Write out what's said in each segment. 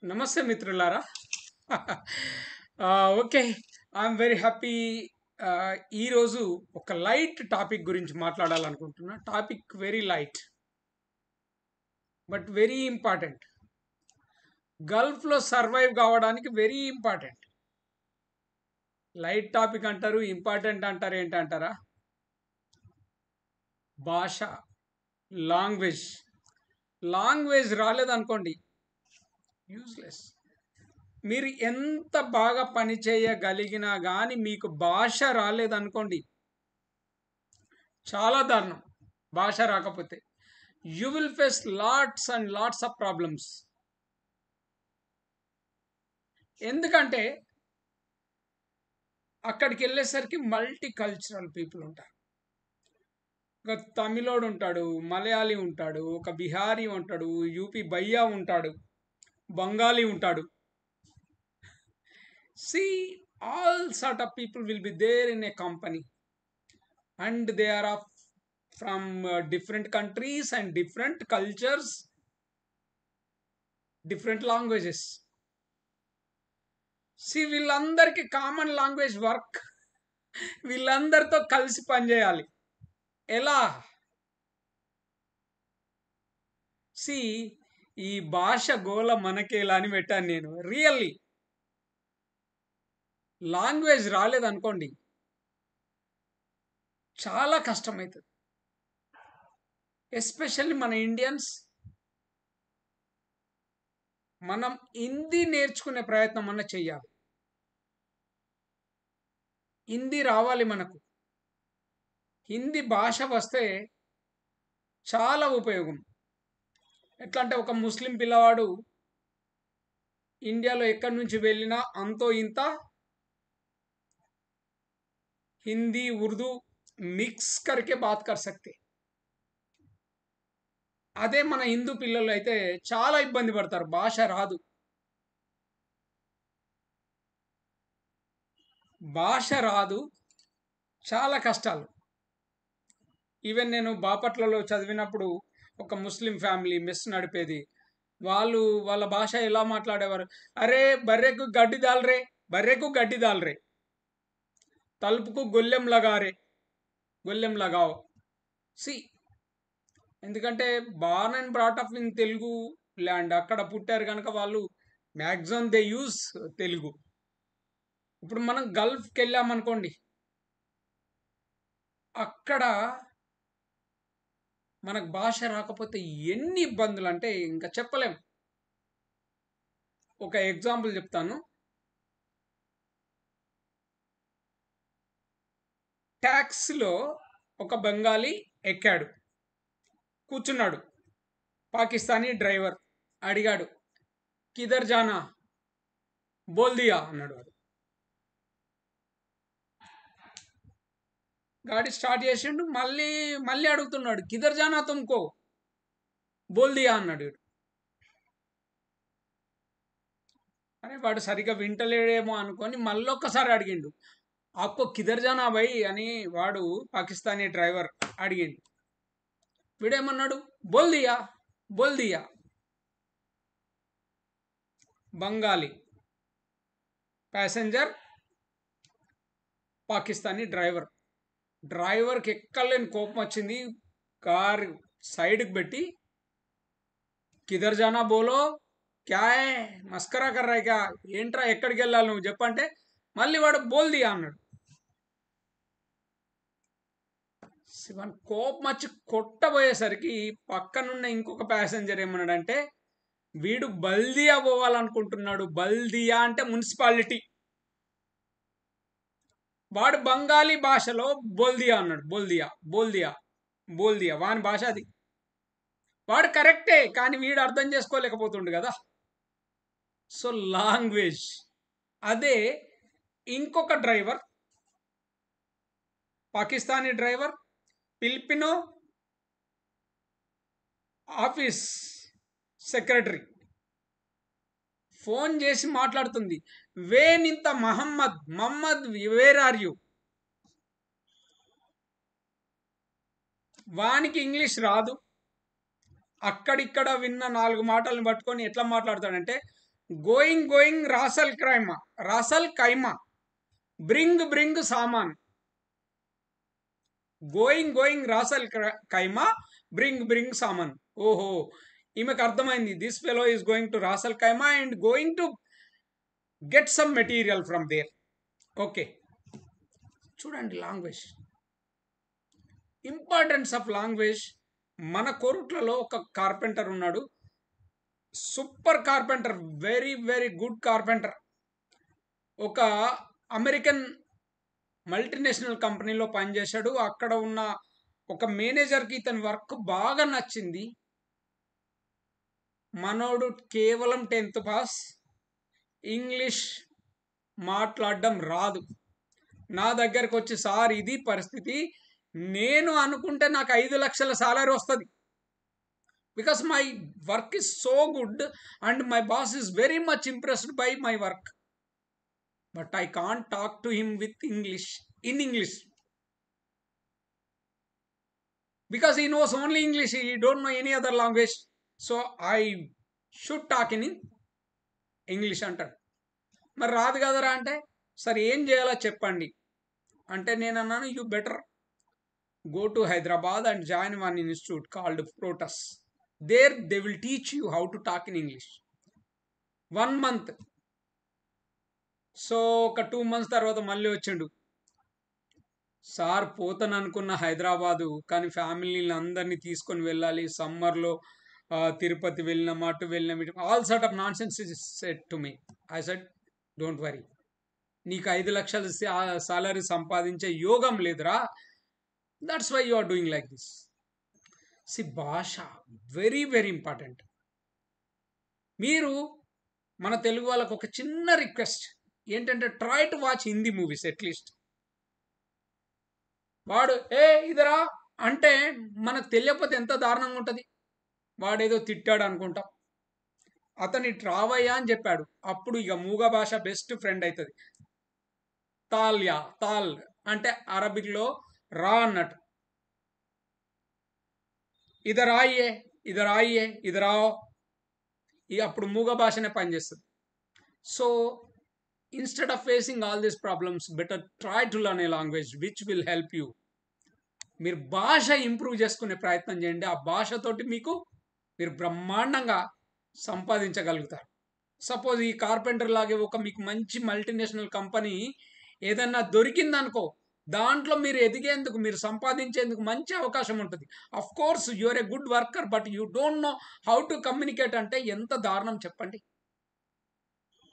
నమస్తే మిత్రులారా. Okay. I'm very happy. ఈరోజు ఒక లైట్ టాపిక్ గురించి మాట్లాడాలనుకుంటున్నా. Topic very light but very important. గల్ఫ్లో సర్వైవ్ కావడానికి వెరీ ఇంపార్టెంట్. లైట్ టాపిక్ అంటారు, ఇంపార్టెంట్ అంటారు, ఏంటంటారా? భాష, లాంగ్వేజ్. లాంగ్వేజ్ రాలేదనుకోండి, యూస్లెస్. మీరు ఎంత బాగా పని చేయగలిగినా కానీ మీకు భాష రాలేదనుకోండి, చాలా దారుణం. భాష రాకపోతే you will face lots and lots of problems. ఎందుకంటే అక్కడికి వెళ్ళేసరికి మల్టీ కల్చరల్ పీపుల్ ఉంటారు. ఒక తమిళోడు ఉంటాడు, మలయాళీ ఉంటాడు, ఒక బిహారీ ఉంటాడు, యూపీ బయ్యా ఉంటాడు, బెంగాలీ ఉంటాడు. See, all sort of people will be there in a company, and they are from different countries and different cultures, different languages. See, వీళ్ళందరికీ కామన్ లాంగ్వేజ్ వర్క్. వీళ్ళందరితో కలిసి పనిచేయాలి. ఎలా? సి, ఈ భాష గోల మనకేలా అని పెట్టాను నేను. రియల్లీ లాంగ్వేజ్ రాలేదనుకోండి, చాలా కష్టమవుతుంది. ఎస్పెషల్లీ మన ఇండియన్స్. మనం హిందీ నేర్చుకునే ప్రయత్నం అన్న చెయ్యాలి. హిందీ రావాలి మనకు. హిందీ భాష వస్తే చాలా ఉపయోగం. ఎట్లా అంటే, ఒక ముస్లిం పిల్లవాడు ఇండియాలో ఎక్కడి నుంచి వెళ్ళినా అంతో ఇంత హిందీ ఉర్దూ మిక్స్ करके बात कर सकते. అదే మన హిందూ పిల్లలు అయితే చాలా ఇబ్బంది పడతారు. భాష రాదు. భాష రాదు, చాలా కష్టాలు. ఈవెన్ నేను బాపట్లలో చదివినప్పుడు ఒక ముస్లిం ఫ్యామిలీ మెస్ నడిపేది. వాళ్ళ భాష ఎలా మాట్లాడేవారు? అరే బర్రెకు గడ్డి దాల్రే, బర్రెకు గడ్డి దాల్రే, తలుపుకు గొల్లెం లగారే, గొల్లెం లగావ్. సి, ఎందుకంటే born and brought up in Telugu land, అక్కడ పుట్టారు కనుక వాళ్ళు మ్యాక్సిమం దే యూస్ తెలుగు. ఇప్పుడు మనం గల్ఫ్కి వెళ్ళామనుకోండి, అక్కడ మనకు భాష రాకపోతే ఎన్ని ఇబ్బందులు అంటే ఇంకా చెప్పలేం. ఒక ఎగ్జాంపుల్ చెప్తాను. ట్యాక్సీలో ఒక బెంగాలీ ఎక్కాడు, కూర్చున్నాడు. పాకిస్తానీ డ్రైవర్ అడిగాడు, కిదర్ జానా, బోల్ దియా అన్నాడు. వాడు గాడి స్టార్ట్ చేసిండు. మళ్ళీ అడుగుతున్నాడు, కిదర్ జానా తుమ్కో, బోల్ దియా అన్నాడు. అరే వాడు సరిగ్గా వింటలేడేమో అనుకొని మళ్ళొక్కసారి అడిగిండు. ఆప్కో కిదర్ జానా భయ్ అని వాడు పాకిస్తానీ డ్రైవర్ అడిగిండు. వీడేమన్నాడు, బోల్ దియా, బోల్ దియా. బెంగాలీ ప్యాసింజర్, పాకిస్తానీ డ్రైవర్కి ఎక్కలేని కోపం వచ్చింది. కారు సైడ్కి పెట్టి, కిదర్ జానా బోలో, క్యా హై, మస్కరా కర్రా క్యా, ఏంట్రా ఎక్కడికి వెళ్ళాలి నువ్వు చెప్పంటే మళ్ళీ వాడు బోల్ దియా అన్నాడు. శివన్ కోపం వచ్చి కొట్టబోయేసరికి పక్కనున్న ఇంకొక ప్యాసింజర్ ఏమన్నాడంటే, వీడు బల్దియా పోవాలనుకుంటున్నాడు. బల్దియా అంటే మున్సిపాలిటీ. వాడు బెంగాలీ భాషలో బోల్దియా అన్నాడు. బోల్దియా, బోల్దియా, బోల్దియా వాని భాష అది. వాడు కరెక్టే, కానీ వీడు అర్థం చేసుకోలేకపోతుండు కదా. So language. అదే ఇంకొక driver, Pakistani driver, Filipino office secretary phone చేసి మాట్లాడుతుంది. వేనింత మహమ్మద్ వేర్ ఆర్ యూ. వానికి ఇంగ్లీష్ రాదు. అక్కడిక్కడ విన్న 4 మాటలను పట్టుకొని ఎట్లా మాట్లాడతాడంటే, going Ras al Khaimah bring saman. Going Ras al Khaimah bring saman. ఓహో, ఈమెకు అర్థమైంది, this fellow is going to Ras al Khaimah and going to get some material from there. Okay, చూడండి లాంగ్వేజ్, ఇంపార్టెన్స్ ఆఫ్ లాంగ్వేజ్. మన కోరుట్లలో ఒక కార్పెంటర్ ఉన్నాడు, super carpenter, very very good carpenter. ఒక American multinational కంపెనీలో పనిచేశాడు. అక్కడ ఉన్న ఒక మేనేజర్కి ఇతని వర్క్ బాగా నచ్చింది. మనోడు కేవలం 10th పాస్, ఇంగ్లీష్ మాట్లాడడం రాదు. నా దగ్గరకు వచ్చి, సార్ ఇది పరిస్థితి, నేను అనుకుంటే నాకు 5 లక్షల సాలరీ వస్తుంది, because my work is so good and my boss is very much impressed by my work, but I can't talk to him with English in English because he knows only English, he don't know any other language, so I should talk in English అంటాడు. మరి రాదు కదరా అంటే, సరే ఏం చేయాలో చెప్పండి అంటే నేను అన్నాను, you better go to Hyderabad and join one institute called Protus. There they will teach you how to talk in English. 1 month. So ఒక 2 months తర్వాత మళ్ళీ వచ్చిండు, సార్ పోతాను అనుకున్న హైదరాబాదు, కానీ ఫ్యామిలీని అందరినీ తీసుకొని వెళ్ళాలి, సమ్మర్లో తిరుపతి వెళ్ళినాం, అటు వెళ్ళినాం, ఇటు all sort of non sense is said to me. I said don't worry, నీకు 5 లక్షల సాలరీ సంపాదించే యోగం లేదురా, that's why you are doing like this. See, భాష వెరీ వెరీ ఇంపార్టెంట్. మీరు మన తెలుగు వాళ్ళకు ఒక చిన్న రిక్వెస్ట్ ఏంటంటే, try to watch Hindi movies at least. వాడు ఇదరా అంటే మనకు తెలియకపోతే ఎంత దారుణంగా ఉంటుంది. వాడేదో తిట్టాడు అనుకుంటాం, అతని ట్రావయ్యా అని చెప్పాడు, అప్పుడు ఇక మూగ భాష బెస్ట్ ఫ్రెండ్ అవుతుంది. తాల్ అంటే అరబిక్లో రా అన్నట్టు. ఇదరాయే ఇదరాయో, అప్పుడు మూగ భాషనే పనిచేస్తుంది. So instead of facing all these problems, better try to learn a language which will help you. మీరు భాష ఇంప్రూవ్ చేసుకునే ప్రయత్నం చేయండి, ఆ భాషతోటి మీరు బ్రహ్మాండంగా సంపాదించగలుగుతారు. సపోజ్ ఈ కార్పెంటర్ లాగే ఒక మీకు మంచి మల్టీనేషనల్ కంపెనీ ఏదన్నా దొరికిందనుకో, దాంట్లో మీరు ఎదిగేందుకు, మీరు సంపాదించేందుకు మంచి అవకాశం ఉంటుంది. Of course you are a good worker, but you don't know how to communicate అంటే ఎంత దారుణం చెప్పండి.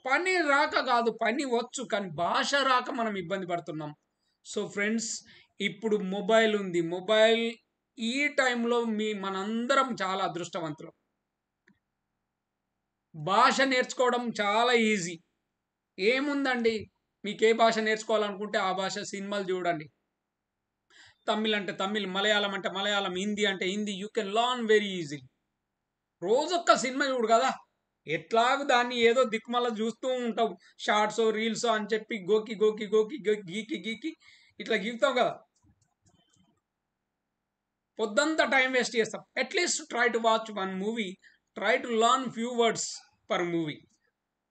పని రాక కాదు, పని వచ్చు, కానీ భాష రాక మనం ఇబ్బంది పడుతున్నాం. సో ఫ్రెండ్స్, ఇప్పుడు మొబైల్ ఉంది, మొబైల్ ఈ టైంలో మనందరం చాలా అదృష్టవంతులం. భాష నేర్చుకోవడం చాలా ఈజీ. ఏముందండి, మీకు ఏ భాష నేర్చుకోవాలనుకుంటే ఆ భాష సినిమాలు చూడండి. తమిళ్ అంటే తమిళ్, మలయాళం అంటే మలయాళం, హిందీ అంటే Hindi, you can learn very easy. రోజొక్క సినిమా చూడు కదా, ఎట్లాగూ దాన్ని ఏదో దిక్కుమల్ల చూస్తూ ఉంటావు, షార్ట్స్ రీల్స్ అని చెప్పి గీకి ఇట్లా గీకుతావు కదా, పొద్దంతా టైం వేస్ట్ చేస్తాం. At least try to watch 1 movie, try to learn few words per movie.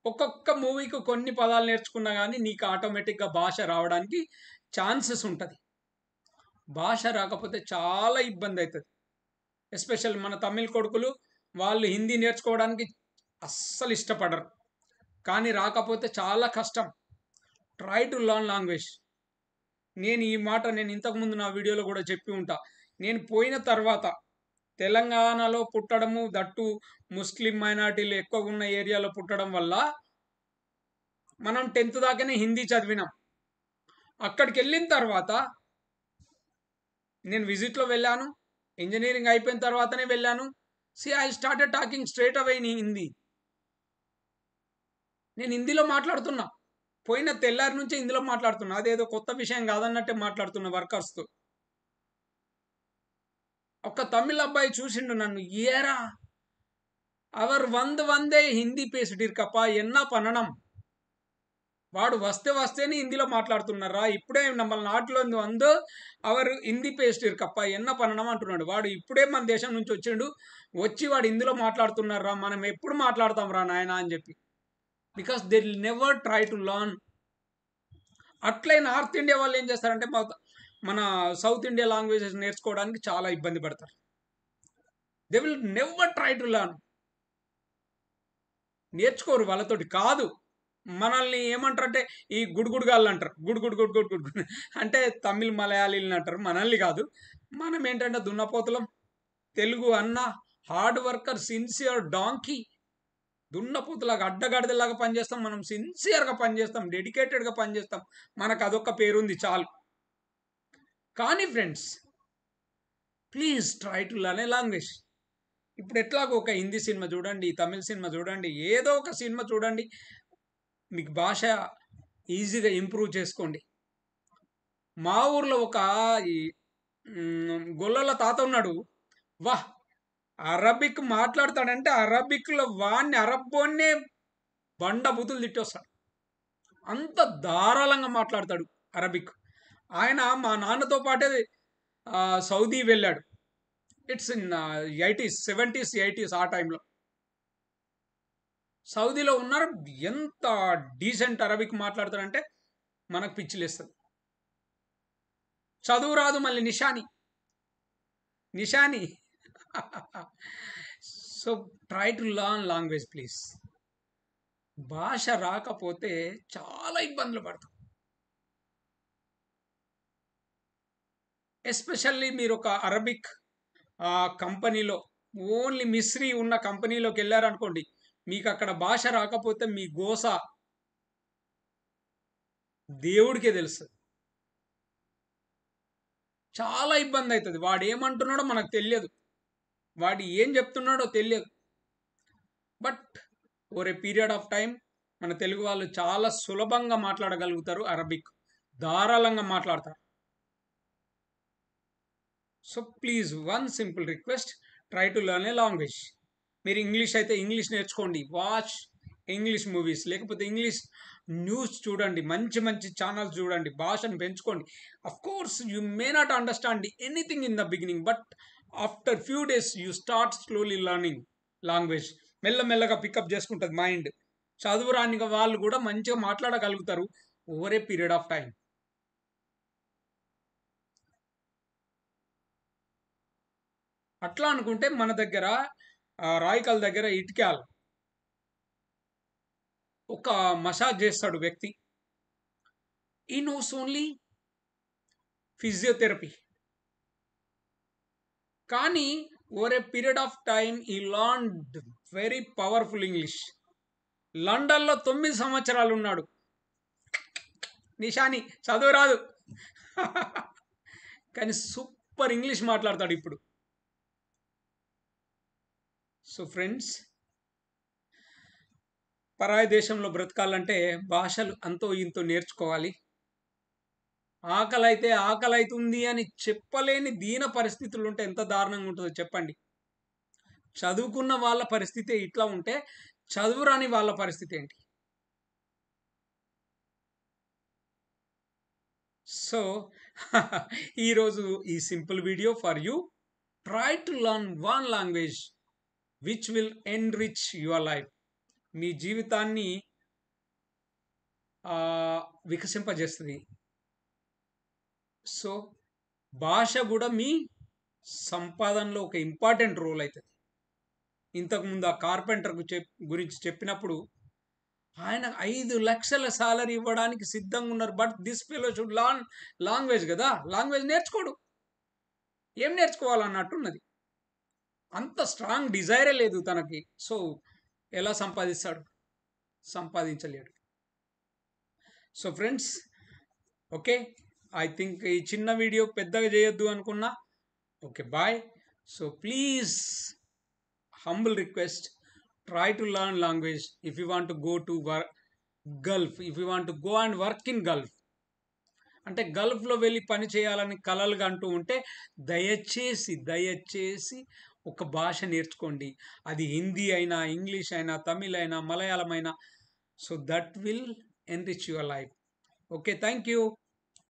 ఒక్కొక్క మూవీకి కొన్ని పదాలు నేర్చుకున్నా కానీ నీకు ఆటోమేటిక్గా భాష రావడానికి ఛాన్సెస్ ఉంటుంది. భాష రాకపోతే చాలా ఇబ్బంది అవుతుంది. ఎస్పెషల్ మన తమిళ్ కొడుకులు, వాళ్ళు హిందీ నేర్చుకోవడానికి అస్సలు ఇష్టపడరు, కానీ రాకపోతే చాలా కష్టం. Try to learn language. ఈ మాట నేను ఇంతకుముందు నా వీడియోలో కూడా చెప్పి ఉంటా. నేను పోయిన తర్వాత తెలంగాణలో పుట్టడము, దట్టు ముస్లిం మైనారిటీలు ఎక్కువగా ఉన్న ఏరియాలో పుట్టడం వల్ల మనం 10th దాకానే హిందీ చదివినాం. అక్కడికి వెళ్ళిన తర్వాత నేను విజిట్లో వెళ్ళాను, ఇంజనీరింగ్ అయిపోయిన తర్వాతనే వెళ్ళాను. I started talking straight away in Hindi. నేను హిందీలో మాట్లాడుతున్నా, పోయిన తెల్లారి నుంచి హిందీలో మాట్లాడుతున్నా, అదేదో కొత్త విషయం కాదన్నట్టే మాట్లాడుతున్నా వర్కర్స్తో. ఒక తమిళ అబ్బాయి చూసిండు నన్ను, ఏరా అవర్ వందే హిందీ పేసిட்டு இருக்கப்பா என்ன பண்ணணும், వాడు వస్తేనే హిందీలో మాట్లాడుతున్నారా, ఇప్పుడే మన నాటిలో అవర్ హిందీ పేసిட்டு இருக்கப்பா என்ன பண்ணணும் అంటున్నాడు. వాడు ఇప్పుడే మన దేశం నుంచి వచ్చి వాడు హిందీలో మాట్లాడుతున్నారా, మనం ఎప్పుడు మాట్లాడతాం రా నాయన అని చెప్పి. Because they will never try to learn. అట్లే నార్త్ ఇండియా వాళ్ళు ఏం చేస్తారంటే మన సౌత్ ఇండియా లాంగ్వేజెస్ నేర్చుకోవడానికి చాలా ఇబ్బంది పడతారు. They will never try to learn. నేర్చుకోరు, వాళ్ళతోటి కాదు. మనల్ని ఏమంటారంటే ఈ గుడుగుడుగాళ్ళు అంటారు. గుడుగుడు గుడుగుడు గుడుగుడు అంటే తమిళ్ మలయాళీలు అంటారు. మనల్ని కాదు. మనం ఏంటంటే దున్నపోతులం. తెలుగు అన్న హార్డ్ వర్కర్, సిన్సియర్ డాంకీ. దున్నపోతులాగా అడ్డగాడిదలాగా పనిచేస్తాం. మనం సిన్సియర్గా పనిచేస్తాం, డెడికేటెడ్గా పనిచేస్తాం. మనకు అదొక్క పేరుంది చాలు. కానీ friends, please try to learn A language. ఇప్పుడు ఎట్లాగో ఒక హిందీ సినిమా చూడండి, తమిళ సినిమా చూడండి, ఏదో ఒక సినిమా చూడండి, మీకు భాష ఈజీగా ఇంప్రూవ్ చేసుకోండి. మా ఊర్లో ఒక ఈ గొల్లల తాత ఉన్నాడు. వాహ్, అరబిక్ మాట్లాడతాడంటే అరబిక్లో వాణ్ణి అరబ్బోన్నే బండ బూతులు తిట్టొస్తాడు. అంత ధారాళంగా మాట్లాడతాడు అరబిక్. ఆయన మా నాన్నతో పాటే సౌదీ వెళ్ళాడు. It's in 80s, 70s, 80s ఆ టైంలో సౌదీలో ఉన్నారు. ఎంత డీసెంట్ అరబిక్ మాట్లాడతాడంటే మనకు పిచ్చిలేస్తుంది. చదువు రాదు, మళ్ళీ నిషాని నిషాని. So try to learn language please. భాష రాకపోతే చాలా ఇబ్బందులు పడతాం. ఎస్పెషల్లీ మీరు ఒక అరబిక్ కంపెనీలో, ఓన్లీ మిస్రీ ఉన్న కంపెనీలోకి వెళ్ళారనుకోండి, మీకు అక్కడ భాష రాకపోతే మీ గోస దేవుడికే తెలుస్తుంది. చాలా ఇబ్బంది అవుతుంది. వాడు ఏమంటున్నాడో మనకు తెలియదు, వాడు ఏం చెప్తున్నాడో తెలియదు. But over a period of time మన తెలుగు వాళ్ళు చాలా సులభంగా మాట్లాడగలుగుతారు. అరబిక్ ధారాళంగా మాట్లాడతారు. So please, one simple request, try to learn A language. మీరు ఇంగ్లీష్ అయితే ఇంగ్లీష్ నేర్చుకోండి, వాచ్ ఇంగ్లీష్ మూవీస్, లేకపోతే ఇంగ్లీష్ న్యూస్ చూడండి, మంచి మంచి ఛానల్స్ చూడండి, భాషను పెంచుకోండి. Of course you may not understand anything in the beginning, but after few days you start slowly learning language. మెల్లమెల్లగా పికప్ చేసుకుంటుంది మైండ్. చదువు రాని వాళ్ళు కూడా మంచిగా మాట్లాడగలుగుతారు over a period of time. అట్లా అనుకుంటే మన దగ్గర రాయికల్ దగ్గర ఇటుకాల్ ఒక మసాజ్ చేస్తాడు వ్యక్తి. ఈ నోస్ ఓన్లీ ఫిజియోథెరపీ, కానీ over a period of time ఈ లర్న్డ్ వెరీ పవర్ఫుల్ ఇంగ్లీష్. లండన్లో 9 సంవత్సరాలు ఉన్నాడు. నిషాని చదువు రాదు కానీ సూపర్ ఇంగ్లీష్ మాట్లాడతాడు ఇప్పుడు. సో ఫ్రెండ్స్, పరాయి దేశంలో బ్రతకాలంటే భాషలు అంతో ఇంతో నేర్చుకోవాలి. ఆకలి అవుతుంది అని చెప్పలేని దీన పరిస్థితులు ఉంటే ఎంత దారుణంగా ఉంటుందో చెప్పండి. చదువుకున్న వాళ్ళ పరిస్థితి ఇట్లా ఉంటే చదువు రాని వాళ్ళ పరిస్థితి ఏంటి? సో ఈరోజు ఈ simple video for you. Try to learn one language which will enrich your life. మీ జీవితాన్ని వికసింపజేస్తుంది. సో భాష కూడా మీ సంపాదనలో ఒక ఇంపార్టెంట్ రోల్ అవుతుంది. ఇంతకుముందు ఆ కార్పెంటర్కు గురించి చెప్పినప్పుడు ఆయన 5 లక్షల సాలరీ ఇవ్వడానికి సిద్ధంగా ఉన్నారు. But this fellow should learn language కదా. లాంగ్వేజ్ నేర్చుకోడు, ఏం నేర్చుకోవాలన్నట్టున్నది. అంత స్ట్రాంగ్ డిజైరే లేదు తనకి. సో ఎలా సంపాదిస్తాడు? సంపాదించలేడు. So friends, okay, I think ఈ చిన్న వీడియో పెద్దగా చేయొద్దు అనుకున్నా. Okay, bye. So please, humble request, try to learn language if you want to go to Gulf, if you want to go and work in Gulf. అంటే గల్ఫ్లో వెళ్ళి పని చేయాలని కలలుగా అంటూ ఉంటే దయచేసి ఒక భాష నేర్చుకోండి. అది హిందీ అయినా, ఇంగ్లీష్ అయినా, తమిళ్ అయినా, మలయాళం అయినా. So that will enrich your life. Okay, thank you.